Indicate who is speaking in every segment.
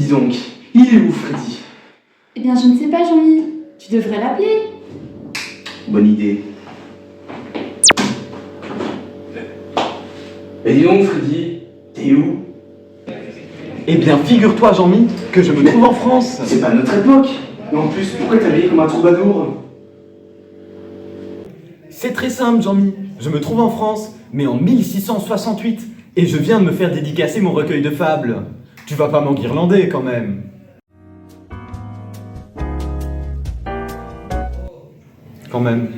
Speaker 1: dis donc, il est où Freddy?
Speaker 2: Eh bien, je ne sais pas, Jean-Mi. Tu devrais l'appeler.
Speaker 1: Bonne idée. Et dis donc Freddy, t'es où?
Speaker 3: Eh bien, figure-toi, Jean-Mi, que je me trouve en France.
Speaker 1: C'est pas notre époque. Et en plus, pourquoi t'es habillé comme un troubadour?
Speaker 3: C'est très simple, Jean-Mi. Je me trouve en France, mais en 1668, et je viens de me faire dédicacer mon recueil de fables. Tu vas pas m'enguirlander, quand même. Quand même.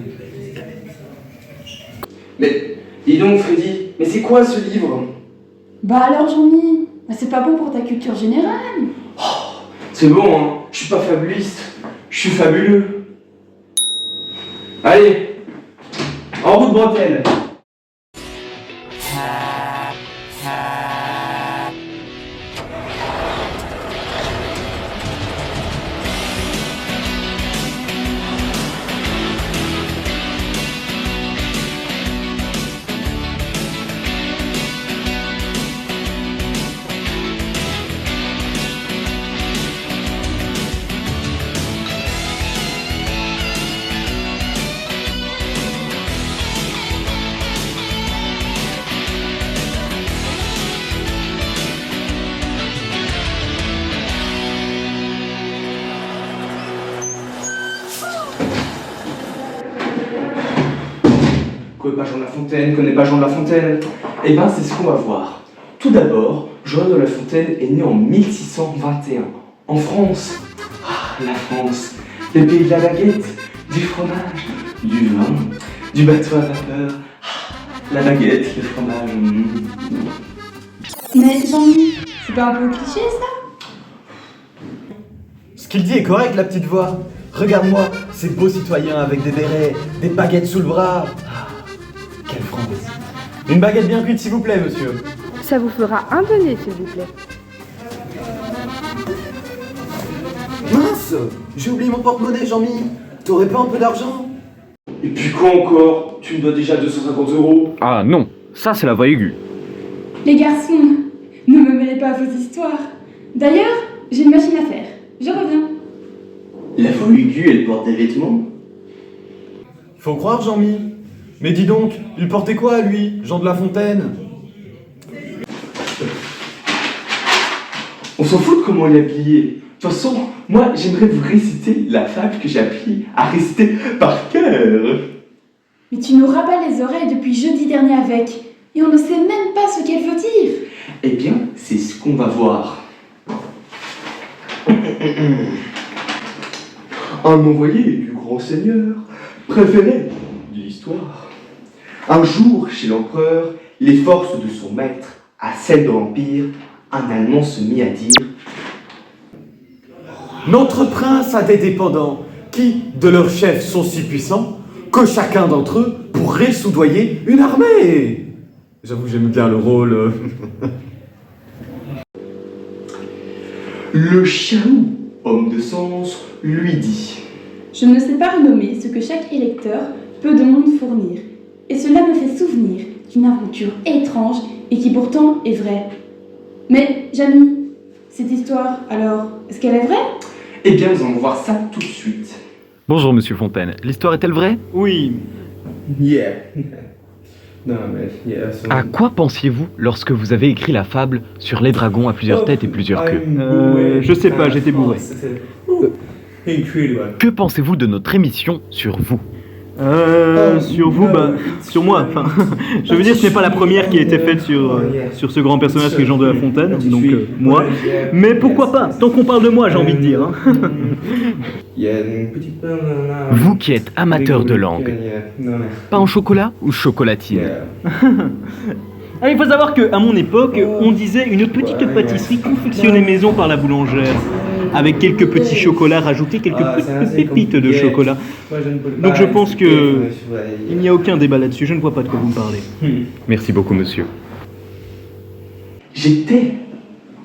Speaker 1: Mais, dis donc Freddy, mais c'est quoi ce livre?
Speaker 2: Bah alors, Jean-Mi, c'est pas bon pour ta culture générale.
Speaker 1: C'est bon, hein, je suis pas fabuliste, je suis fabuleux. Allez, en route bretelle. Connais pas Jean de La Fontaine, connais pas Jean de La Fontaine. Eh ben, c'est ce qu'on va voir. Tout d'abord, Jean de La Fontaine est né en 1621, en France. Ah, la France, le pays de la baguette, du fromage, du vin, du bateau à vapeur. Ah, la baguette, le fromage.
Speaker 2: Mais Jean-Mi, c'est pas un peu cliché, ça?
Speaker 3: Ce qu'il dit est correct, la petite voix. Regarde-moi, ces beaux citoyens avec des bérets, des baguettes sous le bras. Ah, quelle France. Une baguette bien cuite, s'il vous plaît, monsieur.
Speaker 4: Ça vous fera un denier, s'il vous plaît.
Speaker 3: Mince, j'ai oublié mon porte-monnaie, Jean-Mi. T'aurais pas un peu d'argent?
Speaker 1: Et puis quoi encore? Tu me dois déjà 250 €.
Speaker 5: Ah non, ça c'est la voix aiguë.
Speaker 2: Les garçons, ne me mêlez pas à vos histoires. D'ailleurs, j'ai une machine à faire. Je reviens.
Speaker 1: La voix aiguë, elle porte des vêtements?
Speaker 3: Faut croire, Jean-Mi. Mais dis donc, il portait quoi, lui, Jean de La Fontaine?
Speaker 1: On s'en fout de comment il est habillé. De toute façon, moi, j'aimerais vous réciter la fable que j'ai appris à réciter par cœur.
Speaker 2: Mais tu nous rabats les oreilles depuis jeudi dernier avec, et on ne sait même pas ce qu'elle veut dire.
Speaker 1: Eh bien, c'est ce qu'on va voir. Un envoyé du grand seigneur préféré de l'histoire. Un jour, chez l'empereur, les forces de son maître à celles de l'Empire, un Allemand se mit à dire:
Speaker 3: Notre prince a des dépendants, qui, de leurs chefs, sont si puissants, que chacun d'entre eux pourrait soudoyer une armée. J'avoue, j'aime bien le rôle.
Speaker 1: Le Chaou, homme de sens, lui dit:
Speaker 2: Je ne sais pas renommer ce que chaque électeur peut de monde fournir, et cela me fait souvenir d'une aventure étrange et qui pourtant est vraie. Mais, Jamy, cette histoire, alors, est-ce qu'elle est vraie?
Speaker 1: Eh bien, nous allons voir ça tout de suite.
Speaker 5: Bonjour Monsieur Fontaine, l'histoire est-elle vraie?
Speaker 6: Oui.
Speaker 1: Yeah. Non, mais yeah,
Speaker 5: À quoi pensiez-vous lorsque vous avez écrit la fable sur les dragons à plusieurs têtes et plusieurs queues?
Speaker 6: Je sais pas, j'étais bourré.
Speaker 5: Que pensez-vous de notre émission sur vous?
Speaker 6: Sur vous, sur moi. Enfin, je veux dire, ce n'est pas la première qui a été faite sur ce grand personnage qui est Jean de La Fontaine, donc moi. Mais pourquoi pas? Tant qu'on parle de moi, j'ai envie de dire. Hein.
Speaker 5: Vous qui êtes amateur de langue, pain au chocolat ou chocolatine?
Speaker 6: Ah, il faut savoir qu'à mon époque, on disait une petite pâtisserie confectionnée maison par la boulangère, avec quelques petits chocolats rajoutés, quelques petites pépites de chocolat. Donc je pense que il n'y a aucun débat là-dessus, je ne vois pas de quoi vous me parlez.
Speaker 5: Merci beaucoup monsieur.
Speaker 1: J'étais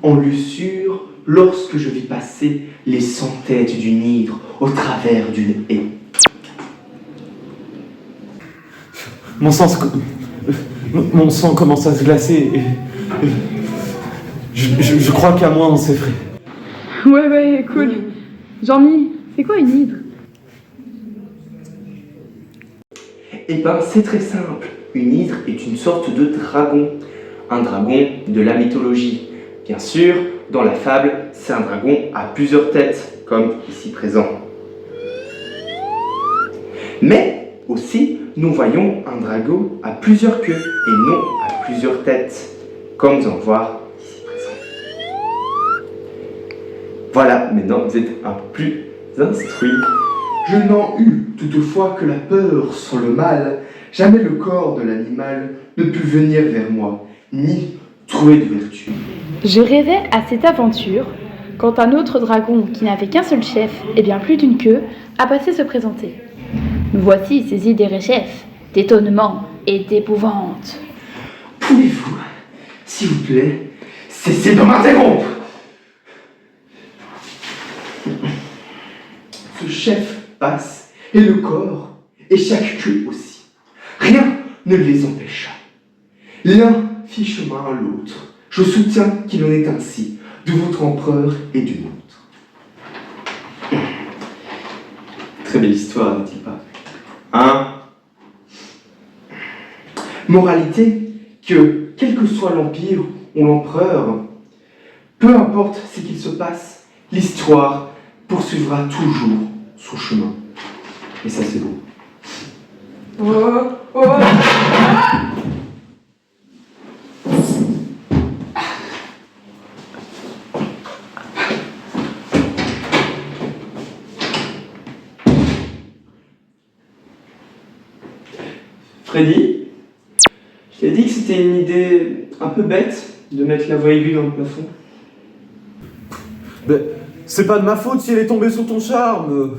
Speaker 1: en luxure lorsque je vis passer les 100 têtes du Nigre au travers d'une haie.
Speaker 3: Mon sang commence à se glacer. Je crois qu'à moi on s'effraie.
Speaker 4: Ouais, cool. Jean-Mi, c'est quoi une hydre?
Speaker 1: Eh ben, c'est très simple. Une hydre est une sorte de dragon. Un dragon de la mythologie. Bien sûr, dans la fable, c'est un dragon à plusieurs têtes, comme ici présent. Mais aussi, nous voyons un dragon à plusieurs queues et non à plusieurs têtes, comme nous allons voir ici présent. Voilà, maintenant vous êtes un peu plus instruits. Je n'en eus toutefois que la peur sur le mal. Jamais le corps de l'animal ne put venir vers moi, ni trouver de vertu.
Speaker 2: Je rêvais à cette aventure quand un autre dragon qui n'avait qu'un seul chef et bien plus d'une queue a passé se présenter. Me voici saisi des réchefs, d'étonnement et d'épouvante.
Speaker 1: Pouvez-vous, s'il vous plaît, cesser de m'interrompre? Ce chef passe, et le corps, et chaque queue aussi. Rien ne les empêcha. L'un fit chemin à l'autre. Je soutiens qu'il en est ainsi de votre empereur et du nôtre. Très belle histoire, n'est-il pas? Hein? Moralité, que quel que soit l'empire ou l'empereur, peu importe ce qu'il se passe, l'histoire poursuivra toujours son chemin. Et ça, c'est beau. Freddy, je t'ai dit que c'était une idée un peu bête de mettre la voix aiguë dans le plafond.
Speaker 3: Ben, c'est pas de ma faute si elle est tombée sous ton charme.